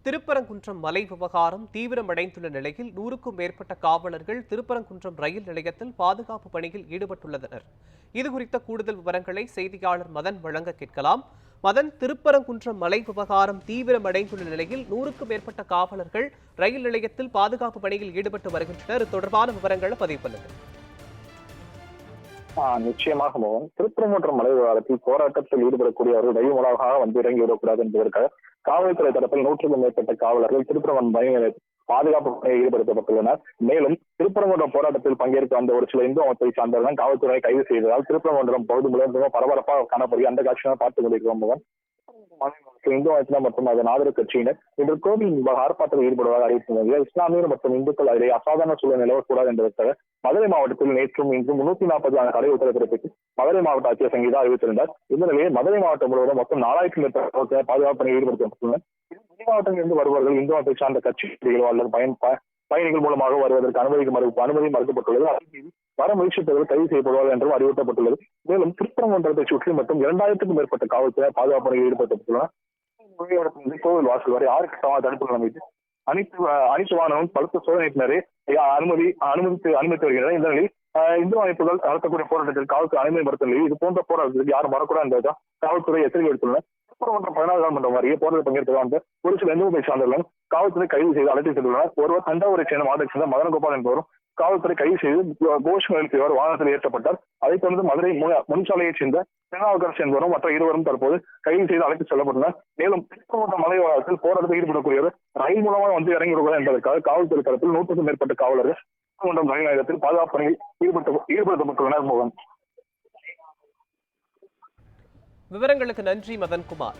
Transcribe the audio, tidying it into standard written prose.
திருப்பரங்குன்றம் மலை விவகாரம் தீவிரமடைந்துள்ள நிலையில் 100க்கும் மேற்பட்ட காவலர்கள் திருப்பரங்குன்றம் ரயில் நிலையத்தில் பாதுகாப்பு பணியில் ஈடுபட்டுள்ளனர். இதுகுறித்த கூடுதல் விவரங்களை செய்தியாளர் மதன் வழங்க கேட்கலாம். மதன், திருப்பரங்குன்றம் மலை விவகாரம் தீவிரமடைந்துள்ள நிலையில் 100க்கும் மேற்பட்ட காவலர்கள் ரயில் நிலையத்தில் பாதுகாப்பு பணியில் ஈடுபட்டு வருகின்றனர். தொடர்பான விவரங்களை பதிவு பண்ணுங்கள். நிச்சயமாக மோகன், திருப்பரங்குன்றம் மலை விவகாரத்தில் போராட்டத்தில் ஈடுபடக்கூடியவர்கள் ரயில் மூலமாக இறங்கிவிடக்கூடாது என்பதற்காக காவல்துறை தரப்பில் 100க்கும் மேற்பட்ட காவலர்கள் திருப்பரங்குன்றம் மலை நிலையத்தில் பாதுகாப்பு பணியில் ஈடுபடுத்தப்பட்டுள்ளனர். மேலும் திருப்பரங்குன்றம் போராட்டத்தில் பங்கேற்க வந்த ஒரு சில இந்து அமைப்பை சார்ந்தவர்கள் காவல்துறை கைது செய்ததால் திருப்பரங்குன்றம் பகுதி முழுவதும் பரபரப்பாக காணப்படுகிறது. அந்த காட்சியை பார்த்துக் கொண்டிருக்கிறோம் மோகன். இந்து அமைப்பினர் மற்றும் அதன் ஆதரவு கட்சியினர் இன்று கோவில் ஆர்ப்பாட்டத்தில் ஈடுபடுவதாக அறிவித்துள்ளனர். இஸ்லாமியர் மற்றும் இந்துக்கள் இடையே அசாதாரண சூழல் நிலவக்கூடாது என்பதற்காக மதுரை மாவட்டத்தில் நேற்றும் இன்றும் 340 தடை உத்தரவு பிறப்பித்து மதுரை மாவட்ட ஆட்சியர் சங்கீதா அறிவித்திருந்தார். இந்த நிலையில் மதுரை மாவட்டம் முழுவதும் மொத்தம் 4000க்கும் மேற்பட்ட பாதுகாப்பு பணியில் ஈடுபடுத்தப்பட்டுள்ளனர். மாவட்டங்களிலிருந்து வருபவர்கள் இந்து அமைப்பை சார்ந்த கட்சிகள் அல்லது பயணிகள் மூலமாக வருவதற்கு அனுமதி மறுக்கப்பட்டுள்ளது. வர முயற்சிப்பவர்கள் கைது செய்யப்படுவார்கள் என்றும் அறிவுறுத்தப்பட்டுள்ளது. மேலும் திருப்பரங்குன்றத்தை சுற்றி மற்றும் 2000க்கும் மேற்பட்ட காவல்துறை பாதுகாப்பு பணியில் ஈடுபடுத்தப்பட்டுள்ளனர். கோவில் வாசல் வரை 6 தடுப்புகள் அமைத்து அனைத்து வாகனமும் பலத்த சோதனையினரை அனுமதித்து வருகின்றனர். இந்த நிலையில் இந்து அமைப்புகள் நடத்தக்கூடிய போராட்டத்தில் காவல்துறை அனுமதி மறுத்த நிலையில் இது போன்ற போராட்டத்திற்கு யாரும் வரக்கூடாது என்பதுதான் காவல்துறை எச்சரிக்கை விடுத்துள்ளனர். திருப்பரங்குன்றம் 14 மன்றம் வரையே போராட்டத்தில் பங்கேற்பதாக வந்த ஒரு சில இந்து அமைப்பை சார்ந்தவர்களும் காவல்துறை கைது செய்து அழைத்து சென்றுள்ளனர். ஒருவர் தஞ்சாவூரை சேர்ந்த மாவட்டத்தை சேர்ந்த மதனகோபால் என்பவரும் காவல்துறை கைது செய்து கோஷம் எழுப்பியவர் வாகனத்தில் ஏற்றப்பட்டார். அதைத் தொடர்ந்து மதுரை முன்சாலையைச் சேர்ந்த திருநாவுக்கரசு என்பவரும் மற்ற இருவரும் தற்போது கைது செய்து அழைத்து செல்லப்பட்டனர். மேலும் திருப்பரங்குன்றம் மலை விவகாரத்தில் போராட்டத்தில் ஈடுபடக்கூடியவர் ரயில் மூலமாக இறங்கி விடுவார் என்பதற்காக காவல்துறை தரப்பில் 100க்கும் மேற்பட்ட காவலர்கள் திருப்பரங்குன்றம் ரயில் நிலையத்தில் பாதுகாப்பு பணியில் ஈடுபடுத்தப்பட்டுள்ளனர். மோகன், விவரங்களுக்கு நன்றி மதன்குமார்.